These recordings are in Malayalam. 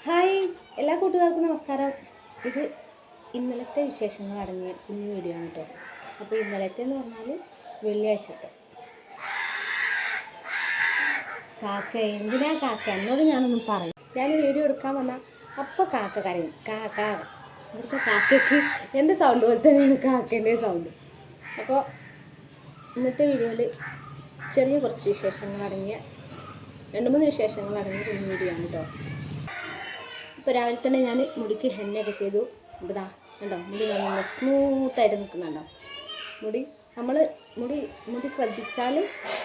ഹായ്, എല്ലാ കൂട്ടുകാർക്കും നമസ്കാരം. ഇത് ഇന്നലത്തെ വിശേഷങ്ങൾ അടങ്ങിയ കുഞ്ഞു വീഡിയോ ആണ് കേട്ടോ. അപ്പോൾ ഇന്നലത്തെ എന്ന് പറഞ്ഞാൽ വെള്ളിയാഴ്ചത്തെ കാക്ക. എന്തിനാ കാക്ക എന്നോട് ഞാനൊന്നും പറയും. ഞാൻ വീഡിയോ എടുക്കാൻ വന്നാൽ അപ്പോൾ കാക്ക കരയും. ഇവിടുത്തെ കാക്കയ്ക്ക് എൻ്റെ സൗണ്ട് പോലെ തന്നെയാണ് കാക്കേൻ്റെ സൗണ്ട്. അപ്പോൾ ഇന്നത്തെ വീഡിയോയിൽ ചെറിയ കുറച്ച് വിശേഷങ്ങൾ അടങ്ങിയ 2-3 വിശേഷങ്ങൾ അടങ്ങിയ കുഞ്ഞു വീഡിയോ ആണ് കേട്ടോ. ഇപ്പോൾ രാവിലെ തന്നെ ഞാൻ മുടിക്ക് ഹെന്നയൊക്കെ ചെയ്തു. ഇതാ കണ്ടോ, മുടി നല്ല സ്മൂത്തായിട്ട് നിൽക്കുന്നുണ്ടോ. മുടി ശ്രദ്ധിച്ചാൽ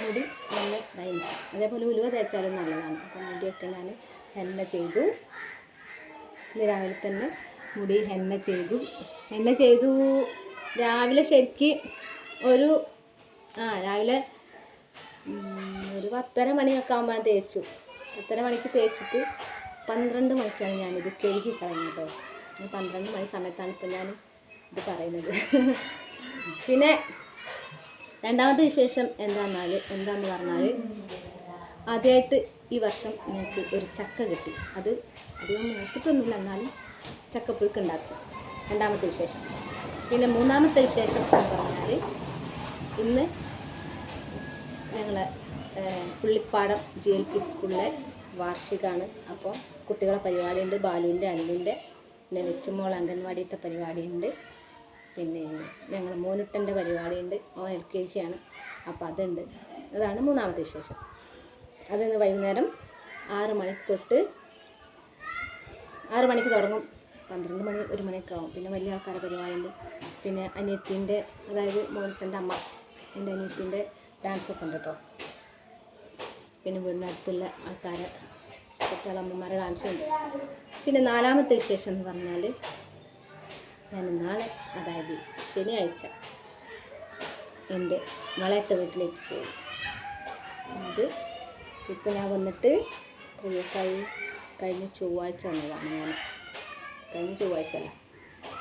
മുടി നല്ല ഇതായി നിൽക്കും. അതേപോലെ ഉലുവ തേച്ചാലും നല്ലതാണ്. അപ്പോൾ മുടിയൊക്കെ ഞാൻ ഹെന്ന ചെയ്തു. ഇന്ന് രാവിലെ തന്നെ മുടി ഹെന്ന ചെയ്തു. രാവിലെ ശരിക്ക് രാവിലെ ഒരു 10:30 മണിയൊക്കെ ആകുമ്പോൾ തേച്ചു. 10:30 മണിക്ക് തേച്ചിട്ട് 12 മണിക്കാണ് ഞാനിത് കഴുകി കളയുന്നത് കേട്ടോ. 12 മണി സമയത്താണ് ഇപ്പോൾ ഞാൻ ഇത് പറയുന്നത്. പിന്നെ രണ്ടാമത്തെ വിശേഷം എന്താന്ന് പറഞ്ഞാൽ ആദ്യമായിട്ട് ഈ വർഷം എനിക്ക് ഒരു ചക്ക കിട്ടി. അത് അധികം നോക്കിയിട്ടൊന്നുമില്ല, എന്നാലും ചക്കപ്പുഴുക്ക് ഉണ്ടാക്കി. രണ്ടാമത്തെ വിശേഷം. പിന്നെ മൂന്നാമത്തെ വിശേഷം എന്ന് പറഞ്ഞാൽ ഇന്ന് ഞങ്ങളെ പുള്ളിപ്പാടം GLP സ്കൂളിലെ വാർഷികമാണ്. അപ്പോൾ കുട്ടികളെ പരിപാടിയുണ്ട്. ബാലുവിൻ്റെ, അല്ലുവിൻ്റെ, പിന്നെ വെച്ചുമോൾ അംഗൻവാടിയത്തെ പരിപാടിയുണ്ട്. പിന്നെ ഞങ്ങൾ മോനുട്ടൻ്റെ പരിപാടിയുണ്ട്. ഓൻ LKG ആണ്. അപ്പോൾ അതുണ്ട്. അതാണ് മൂന്നാമത്തെ വിശേഷം. അതിന്ന് വൈകുന്നേരം 6 മണിക്ക് തൊട്ട് 6 മണിക്ക് തുടങ്ങും. 12 മണി 1 മണിയൊക്കെ ആവും. പിന്നെ വലിയ ആൾക്കാരുടെ പരിപാടിയുണ്ട്. പിന്നെ അനിയത്തിൻ്റെ, അതായത് മോനുട്ടൻ്റെ അമ്മ, എൻ്റെ അനിയത്തിൻ്റെ ഡാൻസൊക്കെ ഉണ്ട് കേട്ടോ. പിന്നെ വീടിനടുത്തുള്ള ആൾക്കാരെ കുട്ടികളമ്മമാരെ ഡാൻസ് ഉണ്ട്. പിന്നെ നാലാമത്തെ വിശേഷം എന്ന് പറഞ്ഞാൽ ഞാൻ നാളെ, അതായത് ശനിയാഴ്ച, എൻ്റെ മളയത്തെ വീട്ടിലേക്ക് പോകും. അത് ഇപ്പോൾ ഞാൻ വന്നിട്ട് കഴിഞ്ഞ ചൊവ്വാഴ്ച വന്നതാണ്. കഴിഞ്ഞ ചൊവ്വാഴ്ച അല്ല,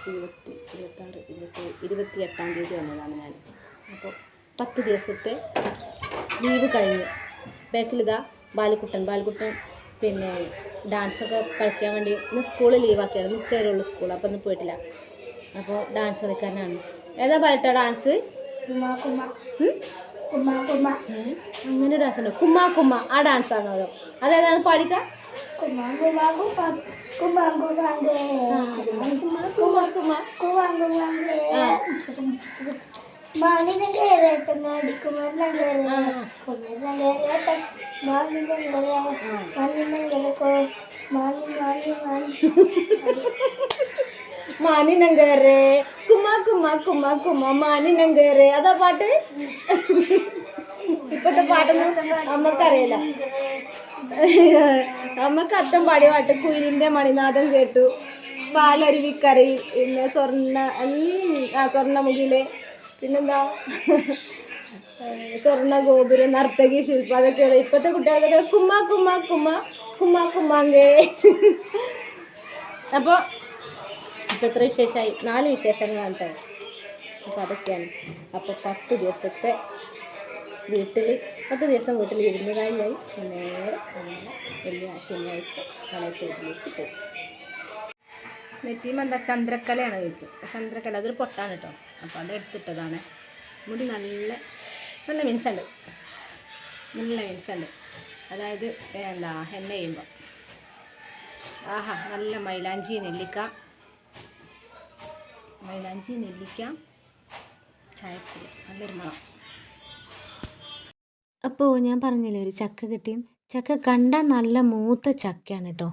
28-ാം തീയതി വന്നതാണ് ഞാൻ. അപ്പോൾ 10 ദിവസത്തെ ലീവ് കഴിഞ്ഞു. ബാക്കിലിതാ ബാലുക്കുട്ടൻ പിന്നെ ഡാൻസൊക്കെ കളിക്കാൻ വേണ്ടി ഇന്ന് സ്കൂളിൽ ലീവാക്കിയാണ്. ഉച്ചവരെയുള്ള സ്കൂൾ, അപ്പോൾ ഇന്ന് പോയിട്ടില്ല. അപ്പോൾ ഡാൻസ് കളിക്കാനാണ്. ഏതാ പാട്ടാ ഡാൻസ്? അങ്ങനെ ഡാൻസ് ഉണ്ടോ? കുമ്മ ആ ഡാൻസാണോ? അതേതാണ് പാടിക്ക? മാനിനങ്കരെ കുമ്മ മാനിനങ്കരെ, അതാ പാട്ട്. ഇപ്പത്തെ പാട്ടൊന്നും അമ്മക്കറിയില്ല. അമ്മക്ക് അച്ഛൻ പാടിയ പാട്ട് കുയിലിൻ്റെ മണിനാഥം കേട്ടു, പാലരുവിക്കരയിൽ, പിന്നെ സ്വർണ്ണമുഖിലെ, പിന്നെന്താ സ്വർണ്ണ ഗോപുരം, നർത്തകി ശില്പ, അതൊക്കെയാണ്. ഇപ്പോഴത്തെ കുട്ടികളൊക്കെ കുമ്മാങ്കേ. അപ്പോൾ ഇപ്പം എത്ര വിശേഷമായി? 4 വിശേഷങ്ങളാണ് കേട്ടോ. അപ്പോൾ അതൊക്കെയാണ്. അപ്പോൾ 10 ദിവസം വീട്ടിൽ ഇരുന്ന് കഴിഞ്ഞായി നേരെ വലിയ ശനിയാഴ്ച കളയത്ത് വീട്ടിലേക്ക് പോകും. നെറ്റിയും എന്താ ചന്ദ്രക്കലയാണ് കഴിക്കും. ചന്ദ്രക്കല അതൊരു പൊട്ടാണ് കേട്ടോ. അപ്പോൾ അത് എടുത്തിട്ടതാണ്. മുടി നല്ല മിനുസുണ്ട്. അതായത് ഹെന്ന ചെയ്യുമ്പോൾ നല്ല മൈലാഞ്ചി നെല്ലിക്ക ചായപ്പൊടി, നല്ലൊരു മണം. അപ്പോൾ ഞാൻ പറഞ്ഞില്ലേ, ഒരു ചക്ക കിട്ടി. ചക്ക കണ്ടാൽ നല്ല മൂത്ത ചക്കയാണ് കേട്ടോ.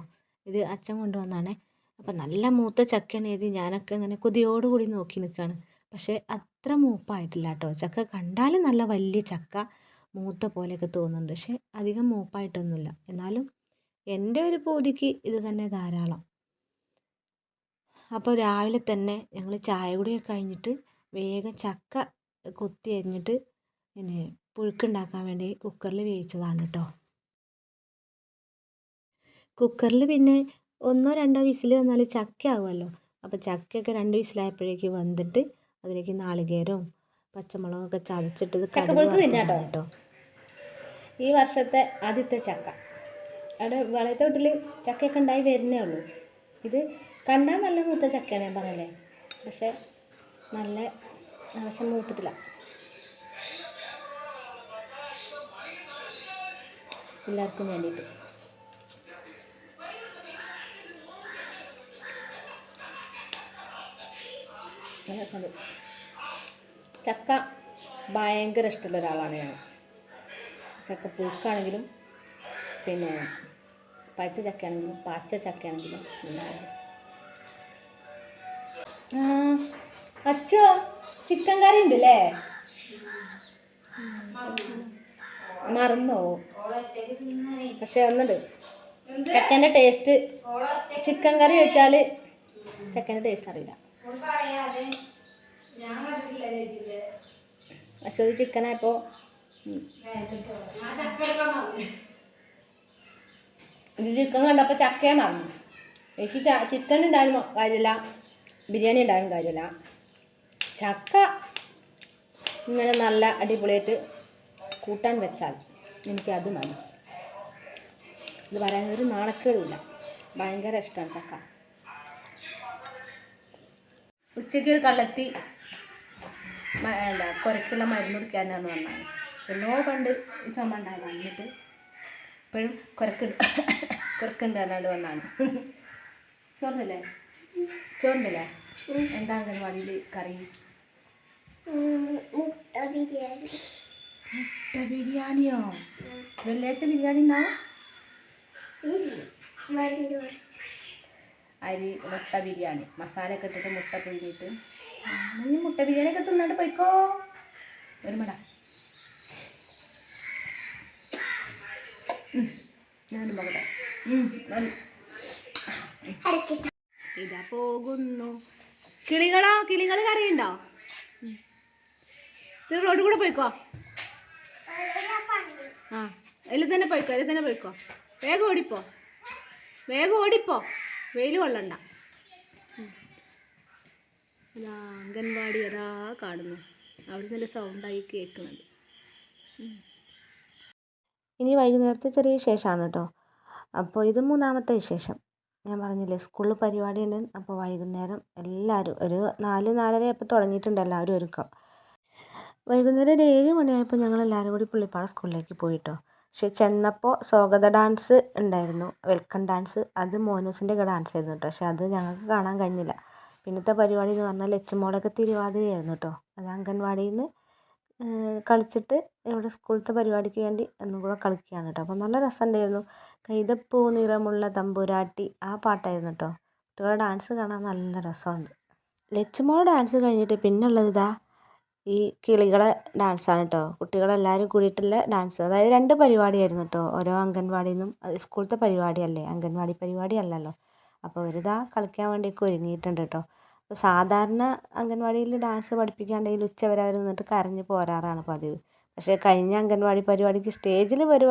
ഇത് അച്ഛൻ കൊണ്ടുവന്നാണേ. അപ്പോൾ നല്ല മൂത്ത ചക്കയാണ്. ഇത് ഞാനൊക്കെ ഇങ്ങനെ കൊതിയോടുകൂടി നോക്കി നിൽക്കുകയാണ്. പക്ഷേ അത്ര മൂപ്പായിട്ടില്ല കേട്ടോ. ചക്ക കണ്ടാൽ നല്ല വലിയ ചക്ക, മൂത്ത പോലെയൊക്കെ തോന്നുന്നുണ്ട്. പക്ഷേ അധികം മൂപ്പായിട്ടൊന്നുമില്ല. എന്നാലും എൻ്റെ ഒരു പൂതിക്ക് ഇത് തന്നെ ധാരാളം. അപ്പോൾ രാവിലെ തന്നെ ഞങ്ങൾ ചായ കുടിയൊക്കെ കഴിഞ്ഞിട്ട് വേഗം ചക്ക കൊത്തി അരിഞ്ഞിട്ട് പിന്നെ പുഴുക്കുണ്ടാക്കാൻ വേണ്ടി കുക്കറിൽ വേവിച്ചതാണ് കേട്ടോ. കുക്കറിൽ പിന്നെ 1-2 വിസിൽ വന്നാൽ ചക്ക ആവുമല്ലോ. അപ്പോൾ ചക്കയൊക്കെ 2 വിസിലായപ്പോഴേക്ക് വന്നിട്ട് അതിലേക്ക് നാളികേരവും പച്ചമുളകൊക്കെ ചതച്ചിട്ട് കടുക് കേട്ടോ. ഈ വർഷത്തെ ആദ്യത്തെ ചക്ക അവിടെ വളയത്തെ വീട്ടിൽ ചക്കയൊക്കെ ഉണ്ടായി വരുന്നേ ഉള്ളൂ. ഇത് കണ്ടാൽ നല്ല മൂത്ത ചക്കയാണ് ഞാൻ പറഞ്ഞല്ലേ, പക്ഷെ നല്ല ആവശ്യം മൂത്തിട്ടില്ല. എല്ലാവർക്കും വേണ്ടിയിട്ട് ചക്ക ഭയങ്കര ഇഷ്ടമുള്ള ഒരാളാണ് ഞാൻ. ചക്ക പുഴുക്കാണെങ്കിലും പിന്നെ പഴുത്ത ചക്കയാണെങ്കിലും പച്ച ചക്കയാണെങ്കിലും ഉണ്ടാകും. അച്ഛോ ചിക്കൻ കറി ഉണ്ടല്ലേ, മറന്നോ? പക്ഷെ ഒന്നുണ്ട്, ചക്കൻ്റെ ടേസ്റ്റ് ചിക്കൻ കറി വെച്ചാൽ ചക്കൻ്റെ ടേസ്റ്റ് അറിയില്ല. പക്ഷെ ഇത് ചിക്കനായപ്പോൾ ഇത് ചിക്കൻ കണ്ടപ്പോൾ ചക്കയെ മറന്നു. എനിക്ക് ചിക്കൻ ഉണ്ടായാലും കാര്യമില്ല, ബിരിയാണി ഉണ്ടായാലും കാര്യമില്ല, ചക്ക ഇങ്ങനെ നല്ല അടിപൊളിയായിട്ട് കൂട്ടാൻ വെച്ചാൽ എനിക്കത് മതി. ഇത് പറയാൻ ഒരു നാണക്കേടുമില്ല, ഭയങ്കര ഇഷ്ടമാണ് ചക്ക. ഉച്ചയ്ക്ക് ഒരു കള്ളത്തി കുറയ്ക്കുള്ള മരുന്ന് കുടിക്കാനാന്ന് വന്നാണ്. എന്നോ പണ്ട് ചുമ ഉണ്ടായിരുന്നു, എന്നിട്ട് ഇപ്പോഴും കുറക്കുണ്ട് പറഞ്ഞാണ്ട് വന്നാണ്. ചോറിനില്ലേ? എന്താ അംഗൻവാടിയിൽ കറി? മുട്ട ബിരിയാണിയോ? വെള്ളിയാഴ്ച ബിരിയാണി ഉണ്ടാവും? അരി മുട്ട ബിരിയാണി മസാലയൊക്കെ ഇട്ടിട്ട് മുട്ട പുഴുങ്ങിയിട്ട്. നീ മുട്ട ബിരിയാണിയൊക്കെ തിന്നാണ്ട് പോയിക്കോ. ഒരു മട ഞാനും മകളെ ഇതാ പോകുന്നു. കിളികൾ കറിയുണ്ടോ? ഇത് റോഡ് കൂടെ പോയിക്കോ. ആ അതിൽ തന്നെ പോയിക്കോ. വേഗം ഓടിപ്പോ, വെയിൽ കൊള്ളണ്ട. അതാ അംഗൻവാടി അതാ കാണുന്നു, അവിടെ നല്ല സൗണ്ടായി കേൾക്കുന്നത്. ഇനി വൈകുന്നേരത്തെ ചെറിയ വിശേഷമാണ് കേട്ടോ. അപ്പോൾ ഇത് മൂന്നാമത്തെ വിശേഷം. ഞാൻ പറഞ്ഞില്ലേ സ്കൂളിൽ പരിപാടിയുണ്ട്. അപ്പോൾ വൈകുന്നേരം എല്ലാവരും ഒരു 4-4:30 ആയപ്പോൾ തുടങ്ങിയിട്ടുണ്ട് എല്ലാവരും ഒരുക്കം. വൈകുന്നേരം ഒരു 7 മണിയായപ്പോൾ ഞങ്ങളെല്ലാവരും കൂടി പുള്ളിപ്പാട സ്കൂളിലേക്ക് പോയിട്ടോ. പക്ഷെ ചെന്നപ്പോൾ സ്വാഗത ഡാൻസ് ഉണ്ടായിരുന്നു, വെൽക്കം ഡാൻസ്. അത് മോനൂസിൻ്റെ ഡാൻസ് ആയിരുന്നു കേട്ടോ. പക്ഷെ അത് ഞങ്ങൾക്ക് കാണാൻ കഴിഞ്ഞില്ല. പിന്നത്തെ പരിപാടി എന്ന് പറഞ്ഞാൽ ലച്ചുമോളൊക്കെ തിരുവാതിരയായിരുന്നു കേട്ടോ. അത് അംഗൻവാടിയിൽ നിന്ന് കളിച്ചിട്ട് ഇവിടെ സ്കൂളത്തെ പരിപാടിക്ക് വേണ്ടി ഒന്നും കൂടെ കളിക്കുകയാണ് കേട്ടോ. അപ്പോൾ നല്ല രസമുണ്ടായിരുന്നു. കൈതപ്പൂ നിറമുള്ള തമ്പുരാട്ടി ആ പാട്ടായിരുന്നു കേട്ടോ. കുട്ടികളുടെ ഡാൻസ് കാണാൻ നല്ല രസമുണ്ട്. ലച്ചുമോൾ ഡാൻസ് കഴിഞ്ഞിട്ട് പിന്നുള്ളത് ഇതാ ഈ കിളികളെ ഡാൻസാണ് കേട്ടോ. കുട്ടികളെല്ലാവരും കൂടിയിട്ടുള്ള ഡാൻസ്. അതായത് 2 പരിപാടിയായിരുന്നു കേട്ടോ. ഓരോ അംഗൻവാടിയിൽ നിന്നും, സ്കൂളത്തെ പരിപാടിയല്ലേ, അംഗൻവാടി പരിപാടി അല്ലല്ലോ. അപ്പോൾ അവരിതാ കളിക്കാൻ വേണ്ടിയൊക്കെ ഒരുങ്ങിയിട്ടുണ്ട് കേട്ടോ. അപ്പോൾ സാധാരണ അംഗൻവാടിയിൽ ഡാൻസ് പഠിപ്പിക്കാണ്ടെങ്കിൽ ഉച്ചവരെ അവർ നിന്നിട്ട് കരഞ്ഞ് പോരാറാണ് പതിവ്. പക്ഷേ കഴിഞ്ഞ അംഗൻവാടി പരിപാടിക്ക് സ്റ്റേജിൽ ഒരു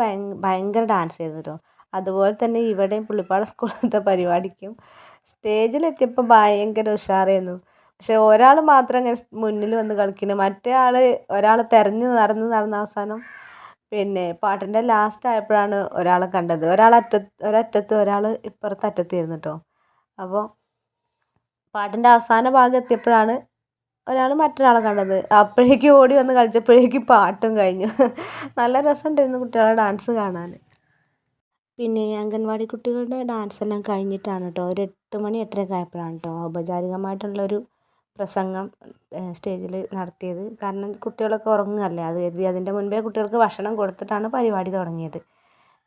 ഭയങ്കര ഡാൻസ് ആയിരുന്നു കേട്ടോ. അതുപോലെ തന്നെ ഇവിടെയും പുള്ളിപ്പാട് സ്കൂളിലത്തെ പരിപാടിക്കും സ്റ്റേജിലെത്തിയപ്പോൾ ഭയങ്കര ഉഷാറായിരുന്നു. പക്ഷെ ഒരാൾ മാത്രം ഇങ്ങനെ മുന്നിൽ വന്ന് കളിക്കുന്നു, ഒരാൾ തിരഞ്ഞ് നടന്ന് അവസാനം പിന്നെ പാട്ടിൻ്റെ ലാസ്റ്റ് ആയപ്പോഴാണ് ഒരാളെ കണ്ടത്. ഒരറ്റത്ത് ഒരാൾ ഇപ്പുറത്തെ അറ്റത്തായിരുന്നു കേട്ടോ. അപ്പോൾ പാട്ടിൻ്റെ അവസാന ഭാഗം എത്തിയപ്പോഴാണ് ഒരാൾ മറ്റൊരാളെ കണ്ടത്. അപ്പോഴേക്കും ഓടി വന്ന് കളിച്ചപ്പോഴേക്കും പാട്ടും കഴിഞ്ഞു. നല്ല രസമുണ്ടായിരുന്നു കുട്ടികളുടെ ഡാൻസ് കാണാൻ. പിന്നെ അംഗൻവാടി കുട്ടികളുടെ ഡാൻസ് എല്ലാം കഴിഞ്ഞിട്ടാണ് കേട്ടോ ഒരു 8 മണി 8:30 ആയപ്പോഴാണ് കേട്ടോ ഔപചാരികമായിട്ടുള്ളൊരു പ്രസംഗം സ്റ്റേജിൽ നടത്തിയത്. കാരണം കുട്ടികളൊക്കെ ഉറങ്ങുകയല്ലേ, അത് കരുതി അതിൻ്റെ മുൻപേ കുട്ടികൾക്ക് ഭക്ഷണം കൊടുത്തിട്ടാണ് പരിപാടി തുടങ്ങിയത്.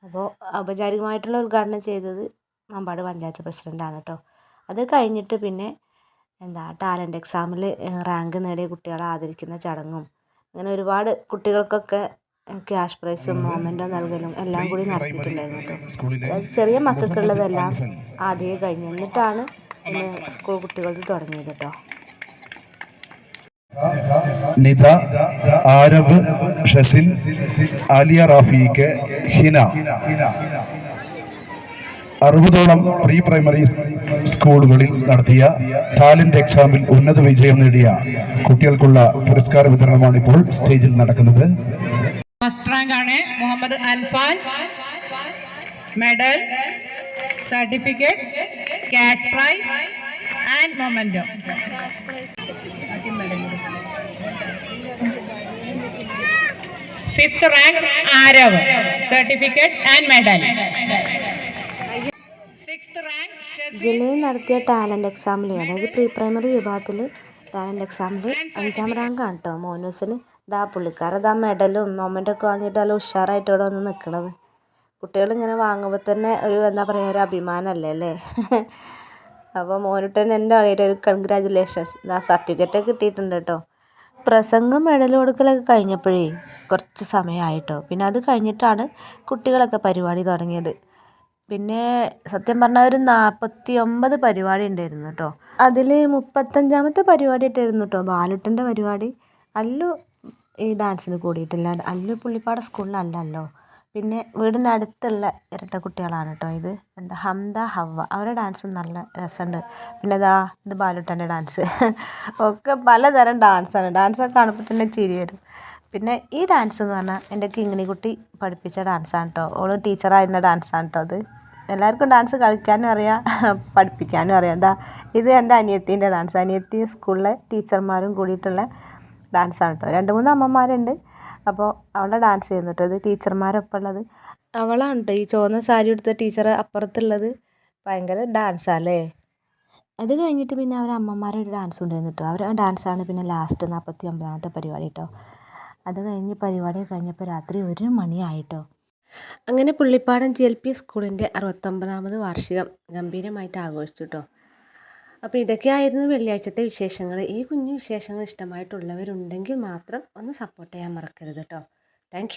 അപ്പോൾ ഔപചാരികമായിട്ടുള്ള ഉദ്ഘാടനം ചെയ്തത് മമ്പാട് പഞ്ചായത്ത് പ്രസിഡൻ്റാണ് കേട്ടോ. അത് കഴിഞ്ഞിട്ട് പിന്നെ ടാലൻറ്റ് എക്സാമിൽ റാങ്ക് നേടിയ കുട്ടികളെ ആദരിക്കുന്ന ചടങ്ങും അങ്ങനെ ഒരുപാട് കുട്ടികൾക്കൊക്കെ ക്യാഷ് പ്രൈസും മൊമെൻ്റോ നൽകലും എല്ലാം കൂടി നടത്തിയിട്ടുണ്ടായിരുന്നു കേട്ടോ. അതായത് ചെറിയ മക്കൾക്കുള്ളതെല്ലാം ആദ്യമേ കഴിഞ്ഞു, എന്നിട്ടാണ് പിന്നെ സ്കൂൾ കുട്ടികൾക്ക് തുടങ്ങിയത് കേട്ടോ. നിത, ആരവ്, ഷസിൻ, ആലിയ റാഫിക്ക്, ഹിന 60ഓളം പ്രീ പ്രൈമറി സ്കൂളുകളിൽ നടത്തിയ ടാലന്റ് എക്സാമിൽ ഉന്നത വിജയം നേടിയ കുട്ടികൾക്കുള്ള പുരസ്കാര വിതരണമാണ് ഇപ്പോൾ സ്റ്റേജിൽ നടക്കുന്നത്. ഫസ്റ്റ് റാങ്ക് ആണ് Muhammad Anfan. medal, certificate, cash prize, and memento. Fifth rank, Arav, certificate and medal. Sixth rank, Shazia. ജില്ലയിൽ നടത്തിയ ടാലൻറ്റ് എക്സാമിൽ അതായത് പ്രീ പ്രൈമറി വിഭാഗത്തിൽ ടാലൻറ്റ് എക്സാമിൽ 5ാം റാങ്കാണ് കേട്ടോ മോനൂസിന്. ഇതാ പുള്ളിക്കാരൻ ഇതാ മെഡലും മൊമെൻ്റൊക്കെ വാങ്ങിയിട്ട് നല്ല ഉഷാറായിട്ട് ഇവിടെ വന്ന് നിൽക്കണത്. കുട്ടികളിങ്ങനെ വാങ്ങുമ്പോൾ തന്നെ ഒരു എന്താ പറയുക ഒരു അഭിമാനമല്ലേ അല്ലേ. അപ്പോൾ മോനിട്ടൻ എൻ്റെ വകയിൽ ഒരു കൺഗ്രാജുലേഷൻസ്. ഇതാ സർട്ടിഫിക്കറ്റൊക്കെ കിട്ടിയിട്ടുണ്ട് കേട്ടോ. പ്രസംഗം മെഡൽ കൊടുക്കലൊക്കെ കഴിഞ്ഞപ്പോഴേ കുറച്ച് സമയമായിട്ടോ. പിന്നെ അത് കഴിഞ്ഞിട്ടാണ് കുട്ടികളൊക്കെ പരിപാടി തുടങ്ങിയത്. പിന്നെ സത്യം പറഞ്ഞാൽ ഒരു 49 പരിപാടി ഉണ്ടായിരുന്നു കേട്ടോ. അതിൽ 35ാമത്തെ പരിപാടി ആയിട്ടായിരുന്നു കേട്ടോ ബാലുട്ടൻ്റെ പരിപാടി. അല്ലു ഈ ഡാൻസിന് കൂടിയിട്ടില്ല. അല്ലു പുള്ളിപ്പാട് സ്കൂളിലല്ലല്ലോ. പിന്നെ വീടിൻ്റെ അടുത്തുള്ള ഇരട്ട കുട്ടികളാണ് കേട്ടോ ഇത്. എന്താ ഹംദ ഹവ്വ അവരുടെ ഡാൻസും നല്ല രസമുണ്ട്. പിന്നെ ഇത് ബാലുട്ടൻ്റെ ഡാൻസ് ഒക്കെ പലതരം ഡാൻസാണ്. ഡാൻസൊക്കെ കാണുമ്പോൾ തന്നെ ചിരി വരും. പിന്നെ ഈ ഡാൻസ് എന്ന് പറഞ്ഞാൽ എൻ്റെ കിങ്ങിണിക്കുട്ടി പഠിപ്പിച്ച ഡാൻസാണ് കേട്ടോ. ഓള് ടീച്ചറായിരുന്ന ഡാൻസാണ് കേട്ടോ അത്. എല്ലാവർക്കും ഡാൻസ് കളിക്കാനും അറിയാം പഠിപ്പിക്കാനും അറിയാം. ഇത് എൻ്റെ അനിയത്തീൻ്റെ ഡാൻസ്. അനിയത്തി സ്കൂളിലെ ടീച്ചർമാരും കൂടിയിട്ടുള്ള ഡാൻസാണ് കേട്ടോ. 2-3 അമ്മമാരുണ്ട്. അപ്പോൾ അവളുടെ ഡാൻസ് ചെയ്യുന്നു കേട്ടോ. ഇത് ടീച്ചർമാരൊപ്പം ഉള്ളത് അവളാണ് കേട്ടോ. ഈ ചുവന്ന സാരി എടുത്ത ടീച്ചർ അപ്പുറത്തുള്ളത്. ഭയങ്കര ഡാൻസാല്ലേ. അത് കഴിഞ്ഞിട്ട് പിന്നെ അവർ അമ്മമാരുടെ ഡാൻസ് ഉണ്ടായിരുന്നു കേട്ടോ. അവരുടെ ഡാൻസാണ് പിന്നെ ലാസ്റ്റ് 49ാമത്തെ പരിപാടി കേട്ടോ. അത് കഴിഞ്ഞ് പരിപാടി കഴിഞ്ഞപ്പോൾ രാത്രി 1 മണിയായിട്ടോ. അങ്ങനെ പുള്ളിപ്പാടം GLP സ്കൂളിൻ്റെ 69ാമത് വാർഷികം ഗംഭീരമായിട്ട് ആഘോഷിച്ചു കേട്ടോ. അപ്പോൾ ഇതൊക്കെയായിരുന്നു വെള്ളിയാഴ്ചത്തെ വിശേഷങ്ങൾ. ഈ കുഞ്ഞു വിശേഷങ്ങൾ ഇഷ്ടമായിട്ടുള്ളവരുണ്ടെങ്കിൽ മാത്രം ഒന്ന് സപ്പോർട്ട് ചെയ്യാൻ മറക്കരുത് കേട്ടോ. താങ്ക്